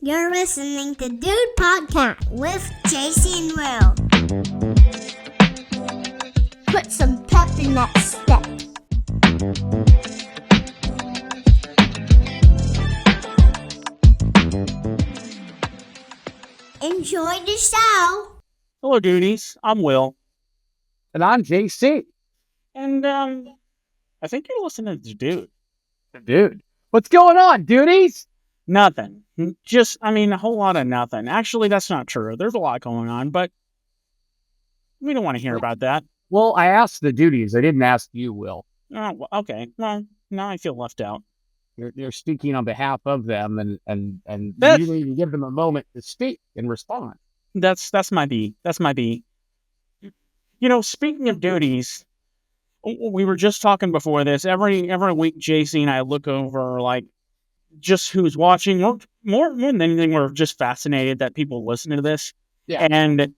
You're listening to Dude Podcast with JC and Will. Put some pep in that step. Enjoy the show. Hello, Dudies. I'm Will. And I'm JC. And, I think you're listening to Dude. Dude, what's going on, duties? Nothing. A whole lot of nothing. Actually, that's not true. There's a lot going on, but we don't want to hear about that. Well, I asked the duties. I didn't ask you, Will. Oh, well, okay. Well, now I feel left out. You're speaking on behalf of them, and That's- you need to give them a moment to speak and respond. That's my B. That's my B. Speaking of duties, we were just talking before this. Every week, JC and I look over, just who's watching. More than anything, we're just fascinated that people listen to this. Yeah. And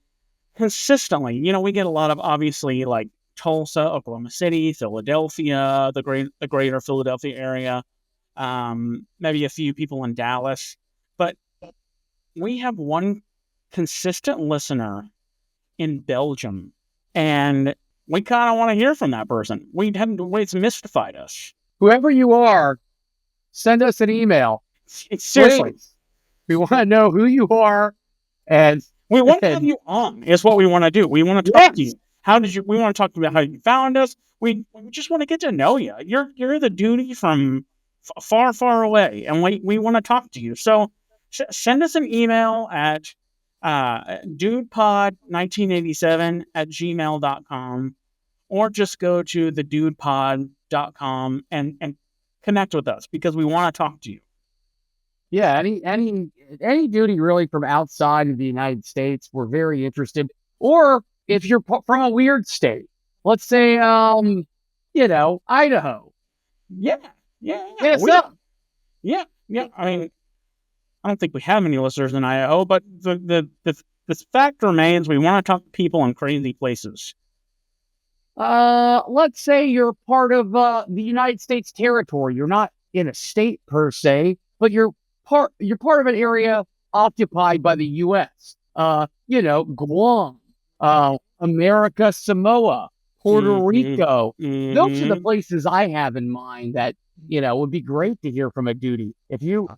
consistently, we get a lot of, obviously, like Tulsa, Oklahoma City, Philadelphia, the greater Philadelphia area, maybe a few people in Dallas. But we have one consistent listener in Belgium, and we kind of want to hear from that person. It's mystified us. Whoever you are, send us an email. Seriously. Please. We want to know who you are, and we want to have you on, is what we want to do. We want to talk to you. We want to talk about how you found us. We just want to get to know you. You're the duty from far, far away, and we want to talk to you. So send us an email at dudepod1987@gmail.com, or just go to thedudepod.com and connect with us, because we want to talk to you. Yeah, any duty really from outside of the United States, we're very interested. Or if you're from a weird state, let's say, Idaho. Yeah. Hit us up. Yeah. I don't think we have any listeners in Idaho, but the fact remains, we want to talk to people in crazy places. Let's say you're part of the United States territory. You're not in a state per se, but you're part of an area occupied by the U.S. Guam, America, Samoa, Puerto Rico. Those are the places I have in mind that would be great to hear from a duty. If you're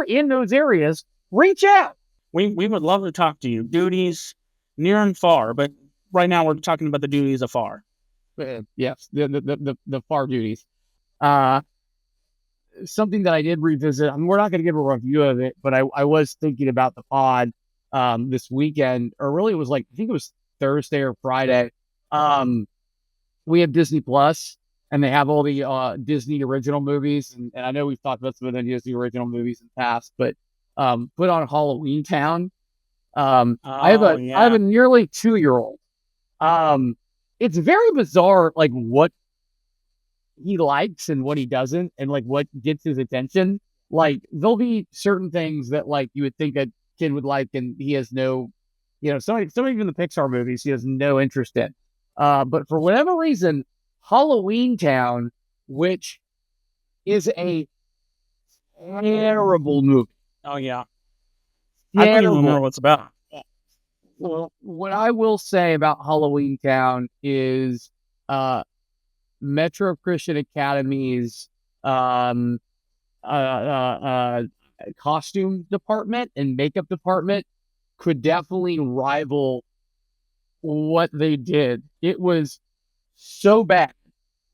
in those areas, reach out. We would love to talk to you, duties near and far. But right now we're talking about the duties afar. Yes, the far duties. Something that I did revisit. We're not going to give a review of it, but I was thinking about the pod this weekend, or really it was I think it was Thursday or Friday. We have Disney Plus, and they have all the Disney original movies, and I know we've talked about some of the Disney original movies in the past, but put on Halloween Town. I have a nearly 2-year-old. It's very bizarre, what he likes and what he doesn't, and what gets his attention. There'll be certain things that you would think a kid would like, and he has no, some even the Pixar movies he has no interest in. But for whatever reason, Halloween Town, which is a terrible movie. Oh yeah, I don't even remember what it's about. Well, what I will say about Halloween Town is Metro Christian Academy's costume department and makeup department could definitely rival what they did. It was so bad.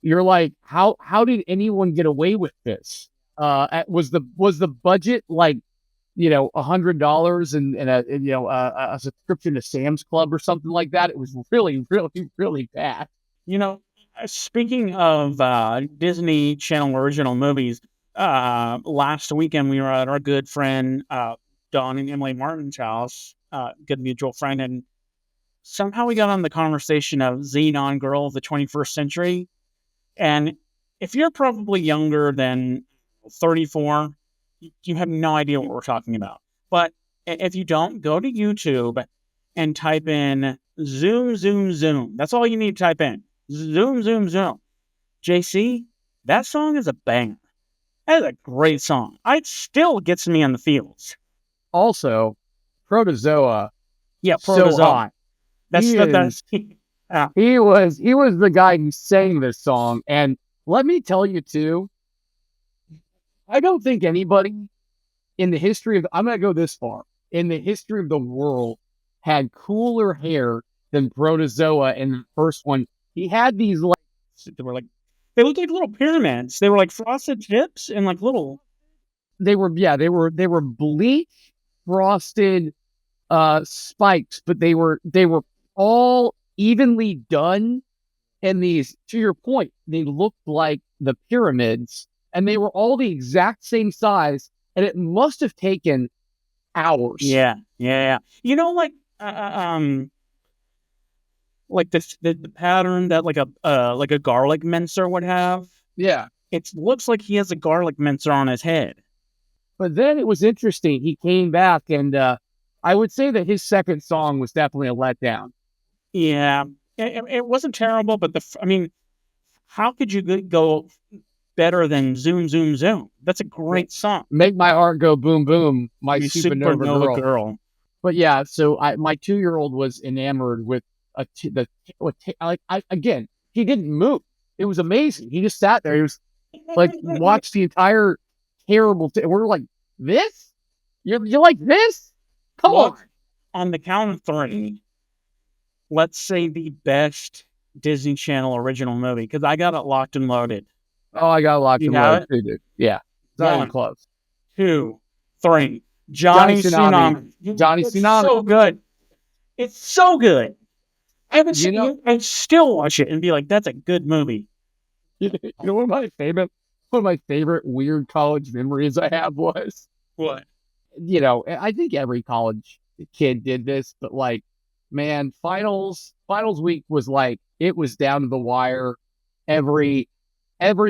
You're like, how did anyone get away with this? Was the budget $100 and a subscription to Sam's Club or something like that? It was really, really, really bad. Speaking of Disney Channel original movies, last weekend we were at our good friend Don and Emily Martin's house, good mutual friend, and somehow we got on the conversation of Xenon Girl of the 21st Century. And if you're probably younger than 34, you have no idea what we're talking about. But if you don't, go to YouTube and type in Zoom, Zoom, Zoom. That's all you need to type in. Zoom, Zoom, Zoom. JC, that song is a banger. That is a great song. It still gets me in the feels. Also, Protozoa, Yeah, so Protozoa. hot. That's He the is. yeah. He was the guy who sang this song. And let me tell you too, I don't think anybody in the history of, I'm going to go this far, in the history of the world had cooler hair than Protozoa in the first one. He had these like, They looked like little pyramids. They were like frosted tips and like little. they were bleach frosted spikes, but they were all evenly done. And these, to your point, they looked like the pyramids, and they were all the exact same size. And it must have taken hours. Yeah. You know, like the pattern that like a garlic mincer would have. Yeah. It looks like he has a garlic mincer on his head. But then it was interesting. He came back, and I would say that his second song was definitely a letdown. Yeah, it wasn't terrible, but I mean, how could you go better than Zoom Zoom Zoom? That's a great song. Make my heart go boom boom, my You supernova girl. But yeah, so my 2-year-old was enamored with again, he didn't move. It was amazing. He just sat there. He was like, watched the entire terrible. We're like, this? You like this? Come on. On the count of 3, let's say the best Disney Channel original movie, because I got it locked and loaded. Oh, I got locked and loaded too, dude. Yeah, not even 1, close. 2, 3. Johnny Tsunami. Johnny Tsunami. So good. It's so good. I still watch it and be like, that's a good movie. You know, one of my favorite weird college memories I have was what? You know, I think every college kid did this, but like, man, finals week was like, it was down to the wire every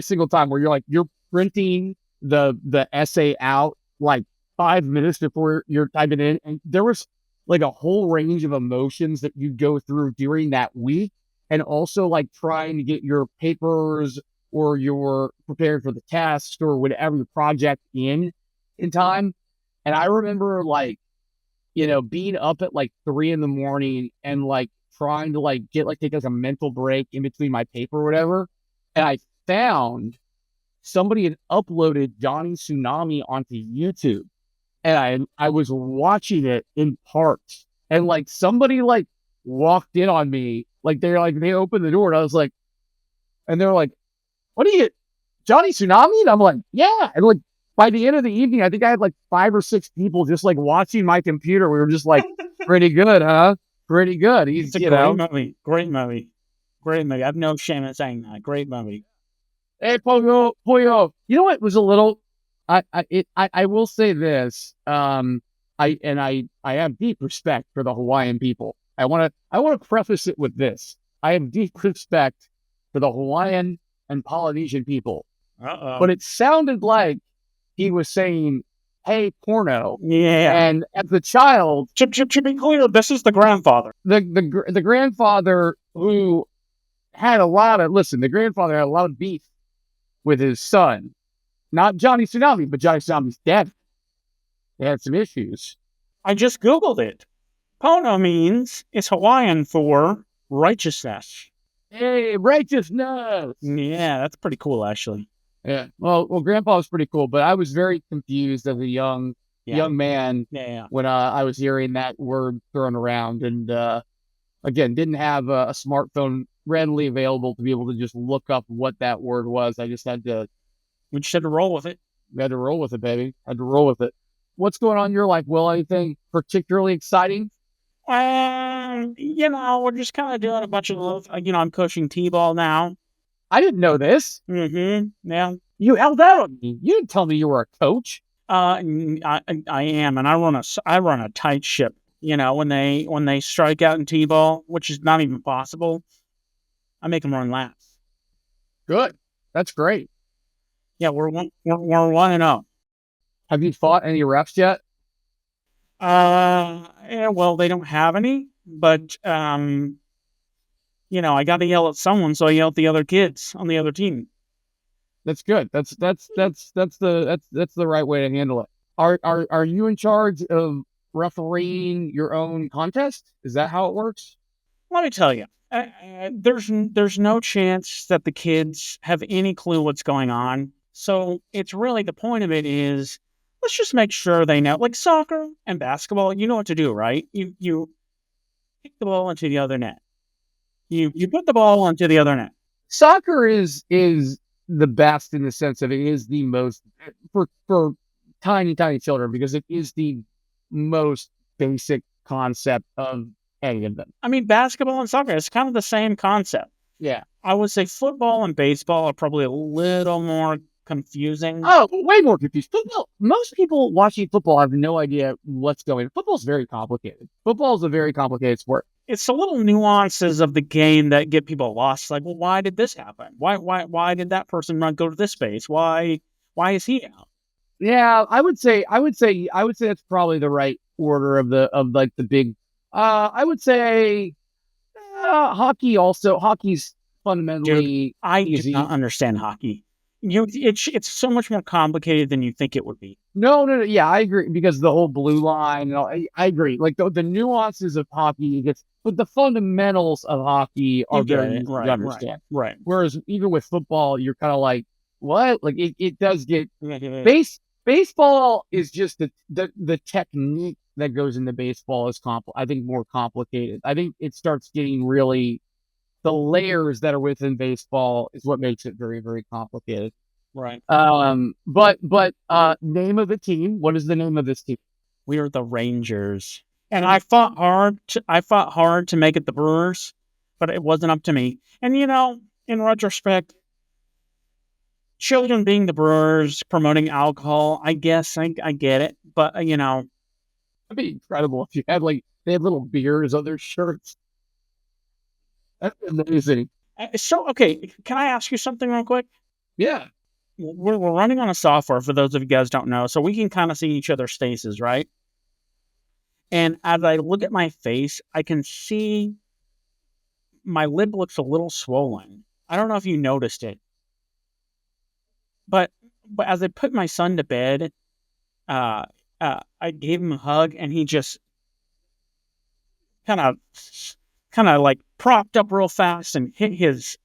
single time, where you're printing the essay out like 5 minutes before you're typing in, and there was like a whole range of emotions that you go through during that week, and also like trying to get your papers or your preparing for the test or whatever your project in time. And I remember like, you know, being up at like 3 a.m. and like trying to like take like a mental break in between my paper or whatever. And I found somebody had uploaded Johnny Tsunami onto YouTube, and I was watching it in parts, and like somebody like walked in on me, like they opened the door, and I was like, and they're like, what are you, Johnny Tsunami? And I'm like, yeah. And like, by the end of the evening, I think I had like 5 or 6 people just like watching my computer. We were just like, pretty good, huh? Pretty good. It's a great movie. Great movie. Great movie. I have no shame in saying that. Great movie. Hey, Pollo. You know what was a little, I will say this. I have deep respect for the Hawaiian people. I want to preface it with this. I have deep respect for the Hawaiian and Polynesian people. But it sounded like he was saying, hey, porno. Yeah. And as a child, to be clear, this is the grandfather. The grandfather who had the grandfather had a lot of beef with his son. Not Johnny Tsunami, but Johnny Tsunami's dad. They had some issues. I just Googled it. Pono is Hawaiian for righteousness. Hey, righteousness! Yeah, that's pretty cool, actually. Yeah. Well, Grandpa was pretty cool, but I was very confused as a young man when I was hearing that word thrown around, and again, didn't have a smartphone readily available to be able to just look up what that word was. I just had to. We just had to roll with it. We had to roll with it, baby. Had to roll with it. What's going on in your life, Will? Anything particularly exciting? You know, we're just kind of doing a bunch of, I'm coaching T-ball now. I didn't know this. Mm-hmm. Yeah. You held out on me. You didn't tell me you were a coach. I am, and I run a tight ship. You know, when they strike out in T-ball, which is not even possible, I make them run laps. Good. That's great. Yeah, we're 1-0. Have you fought any refs yet? Yeah, well, they don't have any, but I got to yell at someone, so I yell at the other kids on the other team. That's good. That's the right way to handle it. are you in charge of refereeing your own contest? Is that how it works? Let me tell you, there's no chance that the kids have any clue what's going on. So it's really the point of it is let's just make sure they know. Like soccer and basketball, you know what to do, right? You kick the ball into the other net. You put the ball onto the other net. Soccer is the best in the sense of it is the most for tiny children because it is the most basic concept of any of them. I mean, basketball and soccer, it's kind of the same concept. Yeah. I would say football and baseball are probably a little more confusing. Oh, way more confused. Football. Most people watching football have no idea what's going on. Football's very complicated. Football is a very complicated sport. It's the little nuances of the game that get people lost. Like, well, why did this happen? Why did that person not go to this base? Why is he out? Yeah, I would say that's probably the right order of the big. I would say hockey also. Hockey's fundamentally Dude, I easy. do not understand hockey. It's so much more complicated than you think it would be. No, yeah, I agree because the whole blue line. You know, I agree. Like the nuances of hockey but the fundamentals of hockey are very easy to understand. Right. Whereas even with football, you're kind of like, what? Like it does get baseball is just the technique that goes into baseball is I think more complicated. I think it starts getting really the layers that are within baseball is what makes it very, very complicated. Right. But name of the team. What is the name of this team? We are the Rangers. And I fought hard to make it the Brewers, but it wasn't up to me. And in retrospect, children being the Brewers, promoting alcohol, I guess I get it. But it'd be incredible if you had they had little beers on their shirts. That's amazing. So, okay, can I ask you something real quick? Yeah. We're running on a software, for those of you guys don't know, so we can kind of see each other's faces, right? And as I look at my face, I can see my lip looks a little swollen. I don't know if you noticed it. But as I put my son to bed, I gave him a hug, and he just kind of like propped up real fast and hit his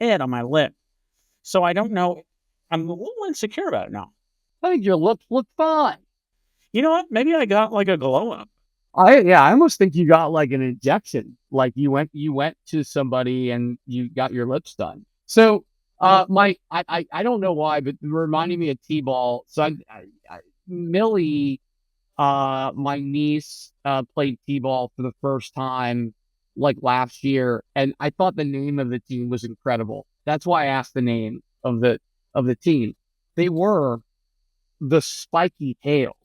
head on my lip. So I don't know. I'm a little insecure about it now. I think your lips look fine. You know what? Maybe I got like a glow up. I almost think you got like an injection. Like you went to somebody and you got your lips done. So I don't know why, but it reminded me of T-ball. So Millie, my niece, played T-ball for the first time like last year, and I thought the name of the team was incredible. That's why I asked the name of the team. They were the Spiky Tails.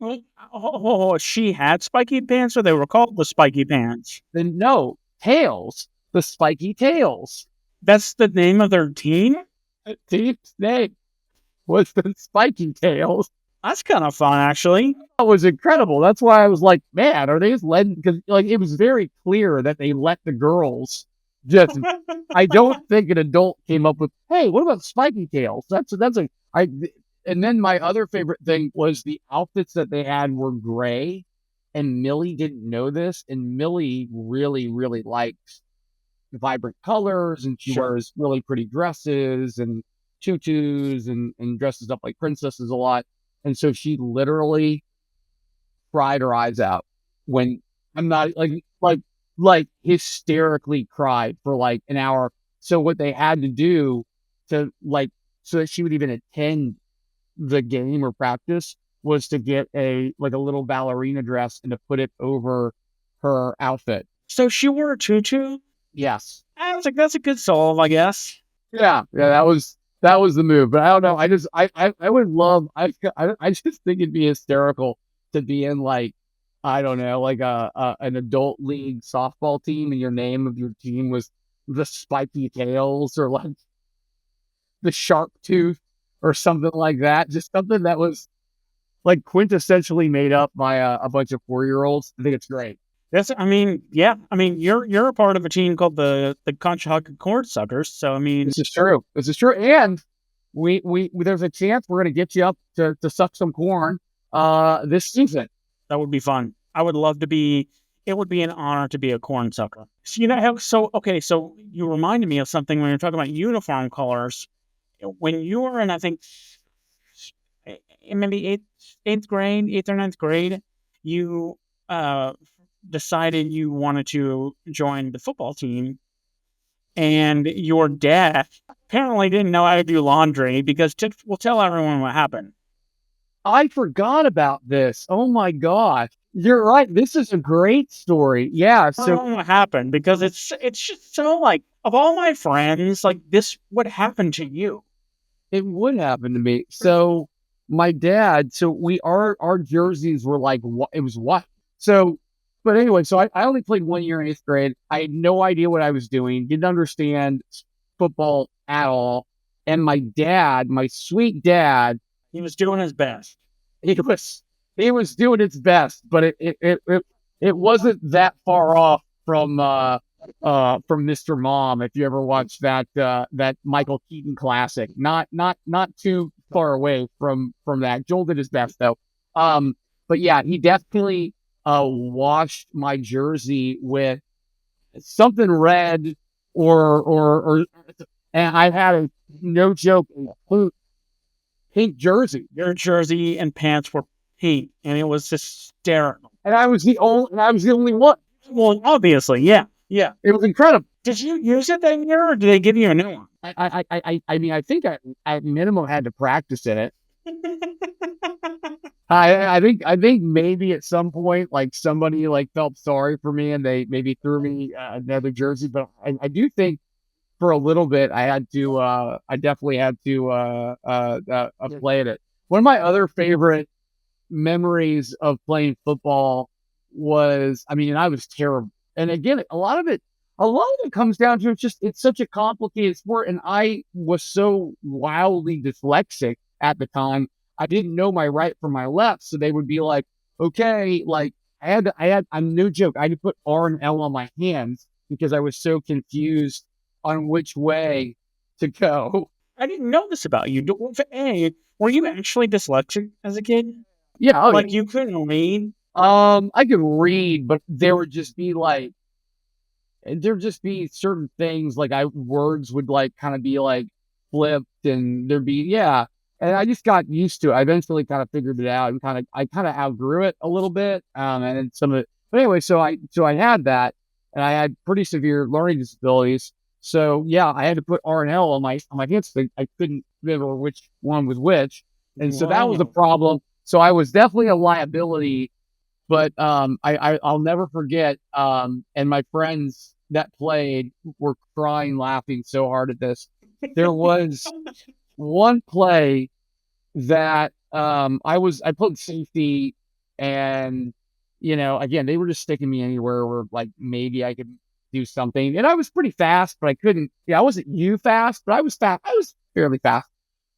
Oh, she had spiky pants, or they were called the Spiky Pants? No, Tails, the Spiky Tails. That's the name of their team? The team's name was the Spiky Tails. That's kind of fun, actually. That was incredible. That's why I was like, man, are they just letting? Because it was very clear that they let the girls just. I don't think an adult came up with, hey, what about Spiky Tails? And then my other favorite thing was the outfits that they had were gray, and Millie didn't know this, and Millie really, really likes vibrant colors, and she wears really pretty dresses and tutus and dresses up like princesses a lot. And so she literally cried her eyes out when I'm not like hysterically cried for like an hour. So what they had to do to so that she would even attend the game or practice was to get a little ballerina dress and to put it over her outfit. So she wore a tutu? Yes. I was like, that's a good solve, I guess. Yeah, that was the move. But I don't know. I would love. I just think it'd be hysterical to be in I don't know, an adult league softball team, and your name of your team was the Spiky Tails or like the Shark Tooth or something like that. Just something that was like quintessentially made up by a bunch of 4-year-olds. I think it's great. Yes, I mean, yeah. I mean, you're a part of a team called the Conshohocken Cord Suckers. So I mean, this is true. And there's a chance we're going to get you up to suck some corn this season. That would be fun. I would love to be. It would be an honor to be a corn sucker. So, so you reminded me of something when you're talking about uniform colors. When you were in, I think, maybe eighth or ninth grade, you decided you wanted to join the football team, and your dad apparently didn't know how to do laundry because we'll tell everyone what happened. I forgot about this. Oh my gosh. You're right. This is a great story. Yeah. So what happened? Because it's just so like, of all my friends, like, this would happen to you. It would happen to me. So my dad, our jerseys were like, it was what? So, but anyway, so I only played 1 year in 8th grade. I had no idea what I was doing. Didn't understand football at all. And my dad, my sweet dad, he was doing his best. He was doing its best, but it wasn't that far off from Mr. Mom. If you ever watched that Michael Keaton classic, not too far away from that. Joel did his best though. But yeah, he definitely washed my jersey with something red or and I had a no joke pink jersey. Your jersey and pants were pink, and it was hysterical. And I was the only one. Well, obviously, yeah. It was incredible. Did you use it that year, or did they give you a new one? I mean, I think I at minimum had to practice in it. I think maybe at some point, like, somebody like felt sorry for me and they maybe threw me another jersey, but I do think for a little bit I definitely had to play it. One of my other favorite memories of playing football was, and I was terrible. And again, a lot of it comes down to it's such a complicated sport, and I was so wildly dyslexic at the time. I didn't know my right from my left, so they would be like, okay, like I'm no joke, I had to put R and L on my hands because I was so confused on which way to go. I didn't know this about you. Were you actually dyslexic as a kid? Yeah, like you couldn't read. I could read, but there'd just be certain things like words would like kind of be like flipped, and there'd be and I just got used to it. I eventually kind of figured it out and I kind of outgrew it a little bit. And then some of it, but anyway, so I had that, and I had pretty severe learning disabilities. So yeah, I had to put R and L on my hands. I couldn't remember which one was which, and so that was a problem. So I was definitely a liability. But I'll never forget. And my friends that played were crying, laughing so hard at this. There was one play that I played safety, and again, they were just sticking me anywhere where like maybe I could do something. And I was pretty fast, but I couldn't. I wasn't fast, but I was fast. I was fairly fast,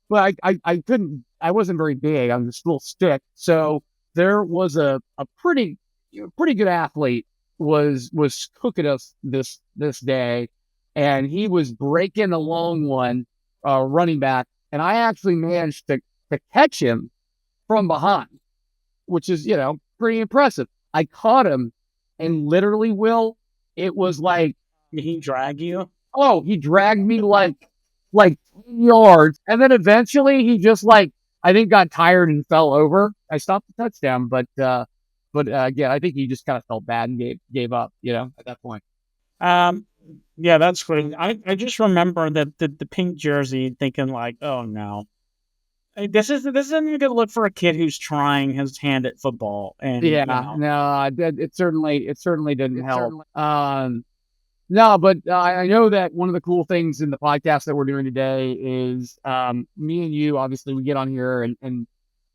but I couldn't. I wasn't very big. I was just a little stick. So there was a pretty good athlete was cooking us this day, and he was breaking a long one, running back, and I actually managed to catch him from behind, which is pretty impressive. I caught him, and literally, Will, it was like, did he drag you? Oh, he dragged me like 10 yards, and then eventually he just I think got tired and fell over. I stopped the touchdown, but again, I think he just kind of felt bad and gave up, at that point. Yeah, that's great. I just remember that the pink jersey, thinking like, oh no, this isn't a good look for a kid who's trying his hand at football. And no, it certainly didn't help. No, but I know that one of the cool things in the podcast that we're doing today is me and you, obviously, we get on here and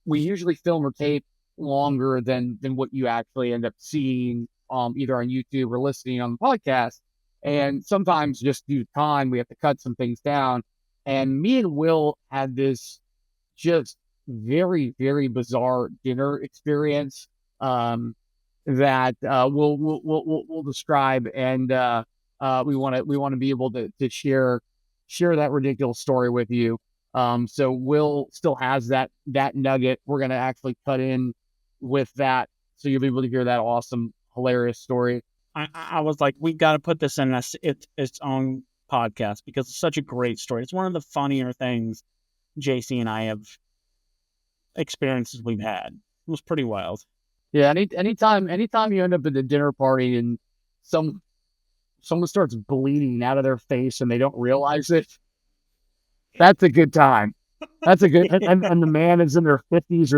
we usually film or tape longer than what you actually end up seeing either on YouTube or listening on the podcast. And sometimes just due to time, we have to cut some things down. And me and Will had this just very, very bizarre dinner experience that we'll describe, and we want to be able to share that ridiculous story with you. So Will still has that nugget. We're gonna actually cut in with that, so you'll be able to hear that awesome, hilarious story. I was like, we got to put this in its own podcast because it's such a great story. It's one of the funnier things JC and I have experiences we've had. It was pretty wild. Yeah, anytime you end up at a dinner party and someone starts bleeding out of their face and they don't realize it, that's a good time. That's a good, and the man is in their 50s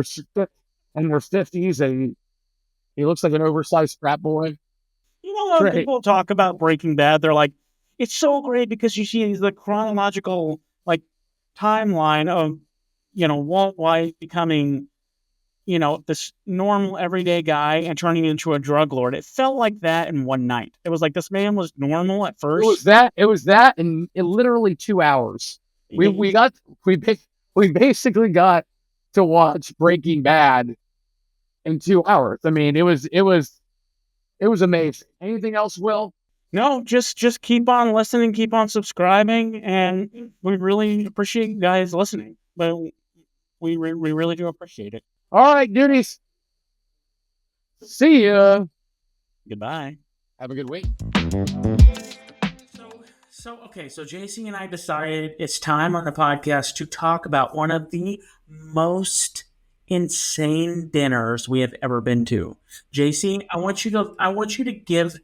and he looks like an oversized frat boy. You know, when people talk about Breaking Bad, they're like, it's so great because you see the chronological like timeline of, Walt White becoming, this normal everyday guy and turning into a drug lord. It felt like that in one night. It was like this man was normal at first. It was that in literally 2 hours. We basically got to watch Breaking Bad in 2 hours. I mean, it was amazing. Anything else, Will? No, just keep on listening, keep on subscribing, and we really appreciate you guys listening. But we really do appreciate it. All right, duties. See ya. Goodbye. Have a good week. So JC and I decided it's time on the podcast to talk about one of the most insane dinners we have ever been to. JC, I want you to give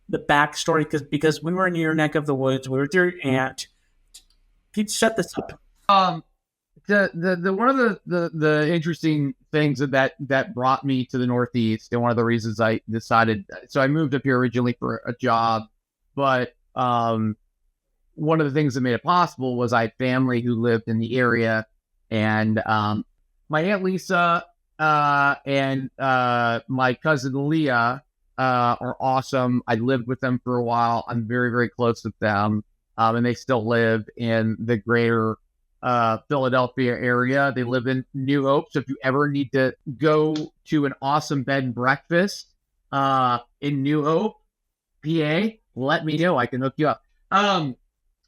the backstory because we were in your neck of the woods. We were with your aunt. Can you set this up? The one of the interesting things that brought me to the Northeast, and one of the reasons I decided, so I moved up here originally for a job, but one of the things that made it possible was I had family who lived in the area, and my Aunt Lisa and my cousin Leah are awesome. I lived with them for a while. I'm very, very close with them, and they still live in the greater Philadelphia area. They live in New Hope. So if you ever need to go to an awesome bed and breakfast in New Hope, PA, let me know. I can hook you up.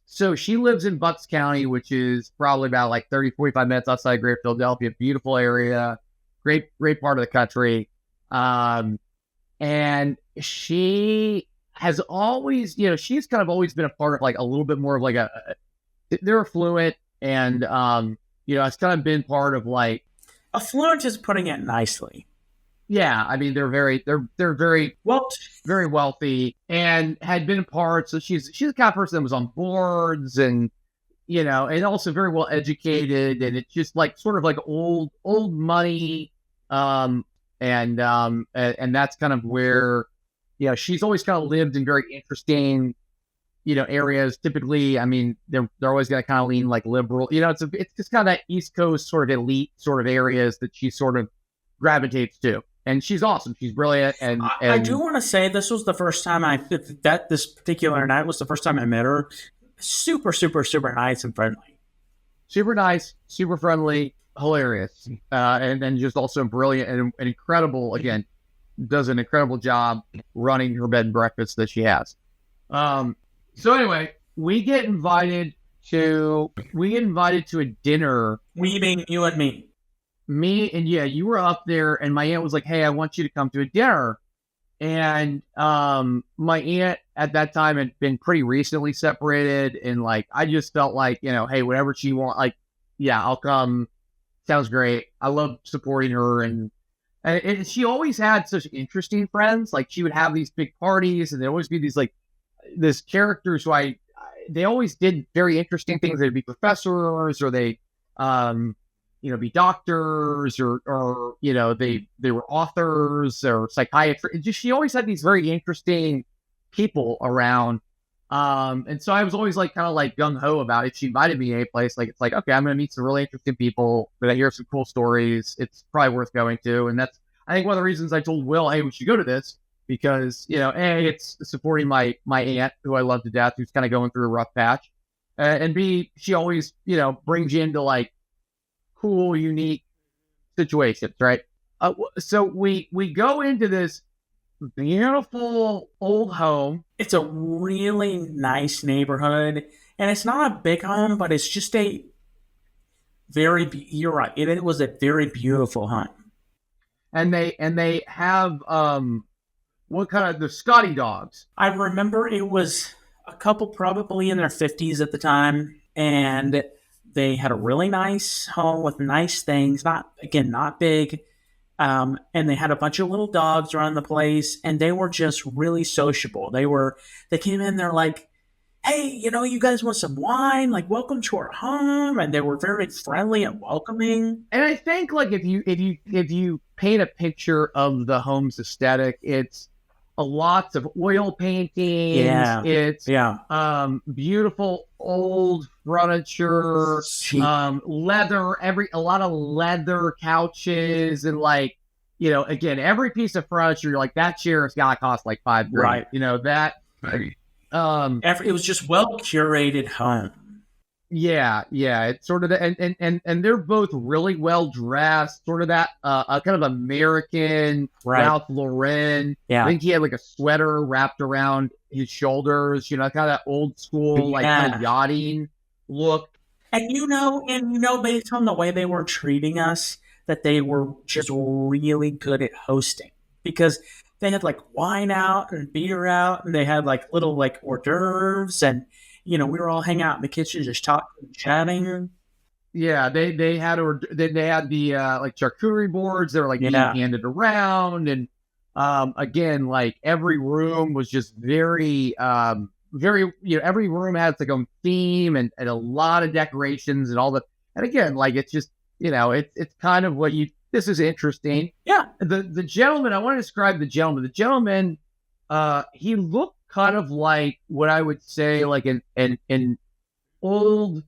So she lives in Bucks County, which is probably about like 30, 45 minutes outside Greater Philadelphia. Beautiful area, great part of the country. And she has always, she's kind of always been a part of like a little bit more of like they're affluent. And, it's kind of been part of like affluent is putting it nicely. Yeah. I mean, they're very very wealthy and had been a part. So she's the kind of person that was on boards and, and also very well educated. And it's just like sort of like old money. And that's kind of where, she's always kind of lived in very interesting, areas. Typically, I mean, they're always going to kind of lean like liberal, it's just kind of that East Coast sort of elite sort of areas that she sort of gravitates to. And she's awesome. She's brilliant. And I do want to say this was the first time this particular night was the first time I met her. Super, super, super nice and friendly. Super nice, super friendly, hilarious. And then just also brilliant and incredible, again, does an incredible job running her bed and breakfast that she has. So anyway, we get invited to a dinner. We being you and me. Me and you were up there, and my aunt was like, "Hey, I want you to come to a dinner." And my aunt at that time had been pretty recently separated, and like I just felt like, hey, whatever she wants, like, yeah, I'll come. Sounds great. I love supporting her, and she always had such interesting friends. Like she would have these big parties, and there'd always be these like this characters who they always did very interesting things. They'd be professors, or they be doctors, or they were authors or psychiatrists. She always had these very interesting people around. And so I was always like kind of like gung ho about it. She invited me to a place, like it's like, okay, I'm gonna meet some really interesting people, but I hear some cool stories. It's probably worth going to. And that's, I think, one of the reasons I told Will, hey, we should go to this, because A, it's supporting my aunt, who I love to death, who's kind of going through a rough patch, and B, she always brings you into like cool, unique situations, right? So we go into this beautiful old home. It's a really nice neighborhood, and it's not a big home, but it's just You're right. It was a very beautiful hunt. And they have what kind of the Scotty dogs? I remember it was a couple probably in their 50s at the time, and they had a really nice home with nice things. Not big. And they had a bunch of little dogs around the place, and they were just really sociable. They came in, they're like, hey, you guys want some wine? Like, welcome to our home. And they were very friendly and welcoming. And I think like if you paint a picture of the home's aesthetic, it's a lots of oil paintings. Yeah. It's beautiful old furniture, leather, a lot of leather couches, and like, again, every piece of furniture, you're like, that chair has got to cost like $5,000. Right. That. It was just well curated home. Yeah. It's sort of and they're both really well dressed, sort of that kind of American Ralph Lauren. Yeah. I think he had like a sweater wrapped around his shoulders, kind of that old school, like kind of yachting look. And based on the way they were treating us, that they were just really good at hosting, because they had like wine out and beer out, and they had like little like hors d'oeuvres, and we were all hanging out in the kitchen just talking and chatting. Yeah, they had the like charcuterie boards. They were like being handed around, and again, like every room was just very every room has like a theme and a lot of decorations and all that. And again, like it's just it's kind of what this is interesting. Yeah. The gentleman, I want to describe the gentleman. The gentleman, he looked kind of like what I would say like an old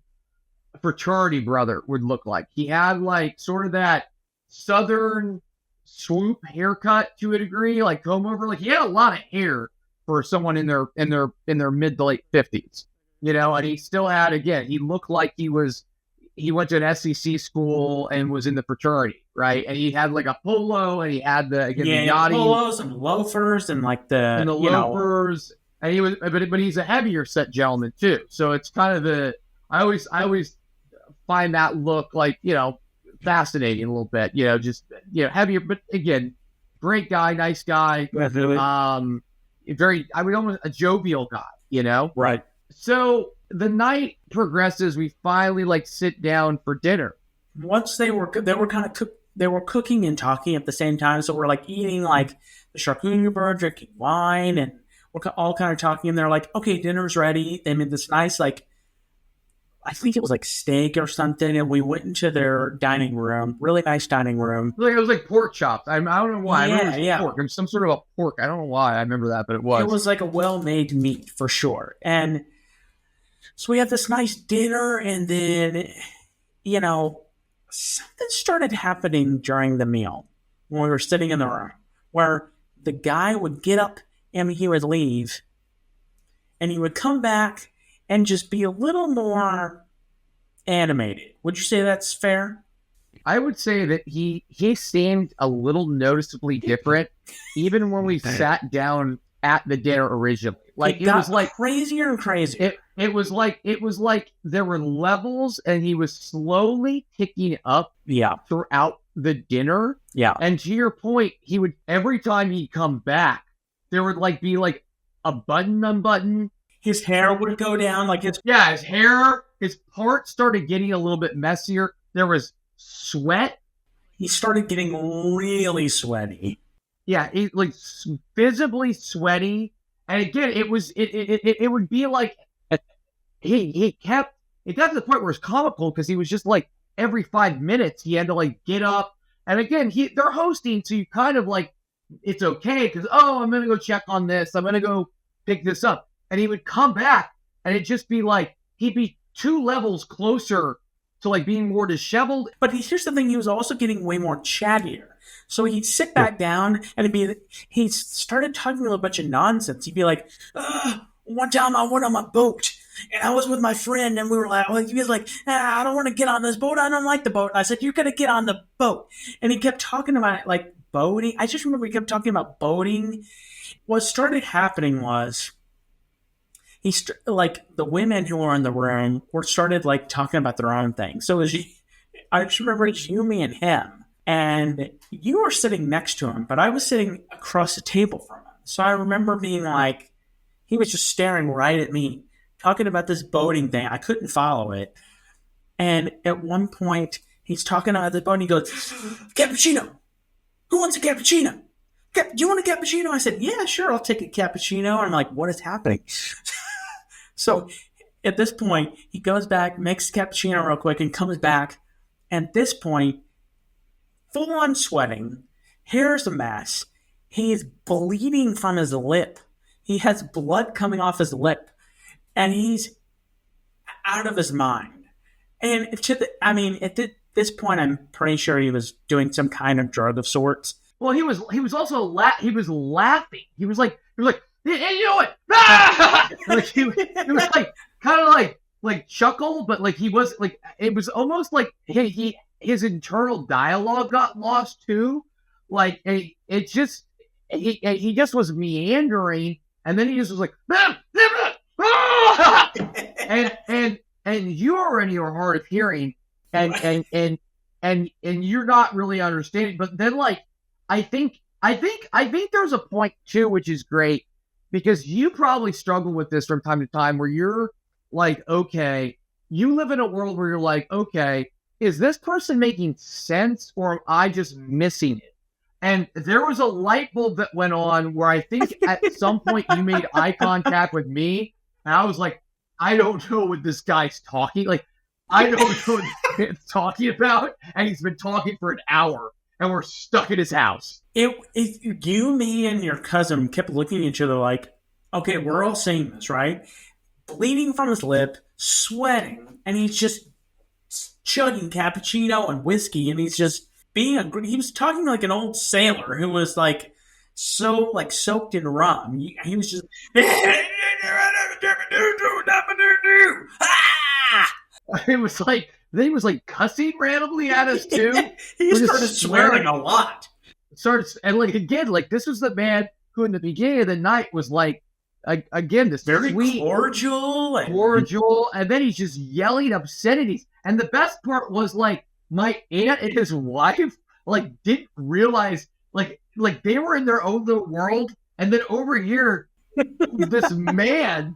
fraternity brother would look like. He had like sort of that Southern swoop haircut to a degree, like comb over. Like he had a lot of hair for someone in their mid to late 50s, and he still had, again, he looked like he went to an SEC school and was in the fraternity, right? And he had like a polo, and he had the yachting polos and loafers and like the loafers. And he was, but he's a heavier set gentleman too. So it's kind of I always find that look like, fascinating a little bit, just, heavier, but again, great guy, nice guy. Almost a jovial guy, Right. So the night progresses. We finally like sit down for dinner. Once they were cooking and talking at the same time. So we're like eating like the charcuterie board, drinking wine, and we're all kind of talking. And they're like, okay, dinner's ready. They made this nice, like, I think it was like steak or something. And we went into their dining room, really nice dining room. Like it was like pork chops. I don't know why. I remember it was pork. It was some sort of a pork. I don't know why I remember that, but it was. It was like a well-made meat for sure. And so we had this nice dinner, and then, something started happening during the meal when we were sitting in the room, where the guy would get up and he would leave, and he would come back and just be a little more animated. Would you say that's fair? I would say that he seemed a little noticeably different, even when we sat down at the dinner originally. Like it was like crazier and crazier. It was like there were levels, and he was slowly ticking up. Yeah. Throughout the dinner. Yeah. And to your point, he would, every time he'd come back, there would like be like a button unbutton. His hair would go down, like his hair, his part started getting a little bit messier. There was sweat. He started getting really sweaty. Yeah, he like visibly sweaty. And again, it would be like he kept, it got to the point where it's comical, because he was just like every 5 minutes he had to like get up. And again, they're hosting, so you kind of like, it's okay because, I'm gonna go check on this, I'm gonna go pick this up. And he would come back, and it'd just be like, he'd be 2 levels closer to like being more disheveled. But here's the thing, he was also getting way more chattier. So he'd sit back down, and he started talking a bunch of nonsense. He'd be like, one time I went on my boat, and I was with my friend, and we were like, he was like, I don't want to get on this boat. I don't like the boat. And I said, you're going to get on the boat. And he kept talking about like boating. I just remember he kept talking about boating. What started happening was like the women who were in the room started like talking about their own thing. So I just remember it's you, me, and him. And you were sitting next to him, but I was sitting across the table from him. So I remember being like, he was just staring right at me, talking about this boating thing. I couldn't follow it. And at one point, he's talking about the boat and he goes, cappuccino. Who wants a cappuccino? Do you want a cappuccino? I said, yeah, sure, I'll take a cappuccino. And I'm like, what is happening? So at this point, he goes back, makes the cappuccino real quick, and comes back. And at this point, full on sweating, hair's a mess. He's bleeding from his lip. He has blood coming off his lip. And he's out of his mind. And at this point, I'm pretty sure he was doing some kind of drug of sorts. Well, he was also laughing. He was like, hey, you know what? Ah! Like he was like kind of like chuckle, but like he was like, it was almost like his internal dialogue got lost too. Like he just was meandering, and then he just was like, and you already are hard of hearing, and you're not really understanding. But then like I think there's a point too, which is great, because you probably struggle with this from time to time where you're like, okay, you live in a world where you're like, okay, is this person making sense or am I just missing it? And there was a light bulb that went on where I think at some point you made eye contact with me, and I was like, I don't know what this guy's talking. Like, I don't know what he's talking about, and he's been talking for an hour. And we're stuck at his house. You, me, and your cousin kept looking at each other like, okay, we're all saying this, right? Bleeding from his lip, sweating, and he's just chugging cappuccino and whiskey, and he's just he was talking like an old sailor who was like so like soaked in rum. He was just it was like. Then he was like cussing randomly at us too. He started swearing a lot. And like again, like this was the man who in the beginning of the night was like, again, this very sweet, cordial, and then he's just yelling obscenities. And the best part was like my aunt and his wife like didn't realize like they were in their own little world, and then over here, this man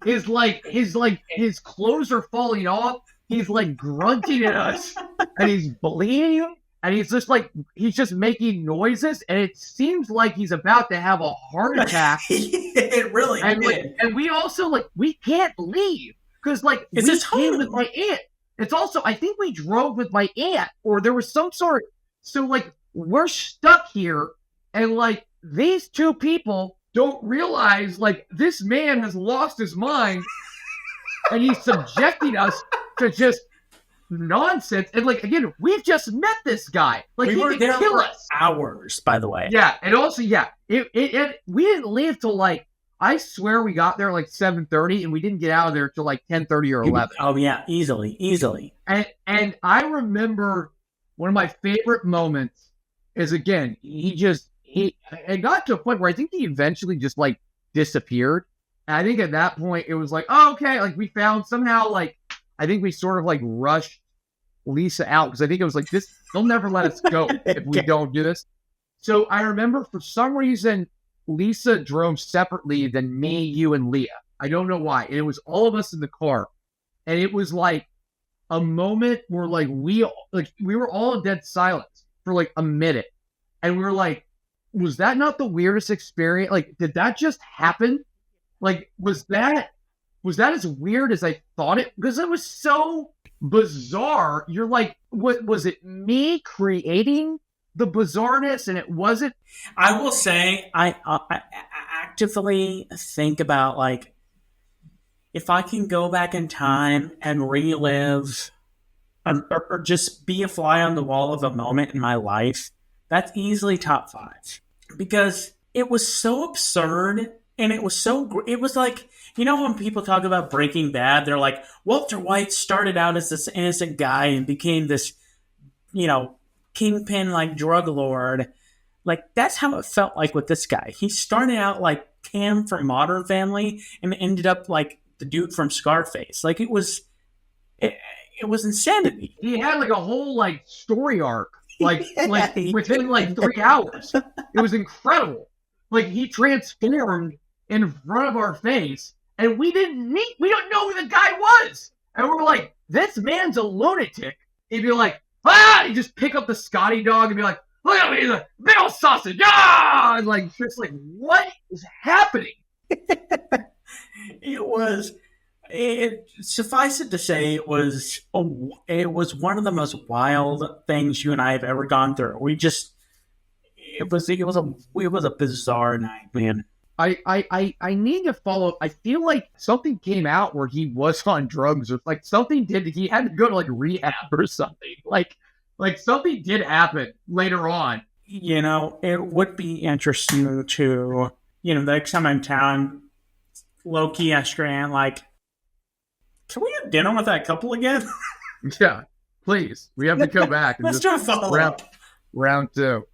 is like his clothes are falling off. He's like grunting at us, and he's bleeding, and he's just making noises, and it seems like he's about to have a heart attack. It really did. And we also we can't leave because we came with my aunt. It's also I think we drove with my aunt, or there was some sort. So we're stuck here, and these two people don't realize this man has lost his mind, and he's subjecting us to just nonsense. And again, we've just met this guy. We were there for us. hours, by the way. Yeah, and also we didn't leave till I swear we got there 7:30, and we didn't get out of there till 10:30 or 11. Oh yeah, easily. And I remember one of my favorite moments is again it got to a point where I think he eventually just disappeared. And I think at that point it was oh, okay, we found somehow I think we sort of rushed Lisa out because I think it was this, they'll never let us go if we don't do this. So I remember for some reason Lisa drove separately than me, you, and Leah. I don't know why. And it was all of us in the car. And it was a moment where we were all in dead silence for a minute. And we were was that not the weirdest experience? Did that just happen? Was that as weird as I thought it? Because it was so bizarre. You're what was it me creating the bizarreness? And it wasn't. I will say, I actively think about if I can go back in time and relive or just be a fly on the wall of a moment in my life, that's easily top 5 because it was so absurd. And it was when people talk about Breaking Bad, they're like, Walter White started out as this innocent guy and became this, kingpin drug lord. That's how it felt with this guy. He started out like Cam from Modern Family and ended up like the dude from Scarface. it was insanity. He had like a whole like story arc, like within like 3 hours. It was incredible. Like he transformed in front of our face, and we don't know who the guy was, and we're like, this man's a lunatic. He'd be like, he'd just pick up the Scotty dog and be like, look at me, he's a big old sausage, and like just like, what is happening? Suffice it to say, it was one of the most wild things you and I have ever gone through. It was a bizarre night, man. I need to follow up. I feel like something came out where he was on drugs, or like something did. He had to go to like rehab or something. Like something did happen later on. It would be interesting to, the next time I'm in town, low key ask Grant, like, can we have dinner with that couple again? Yeah, please. We have to go back. And Let's do a follow up. Round 2.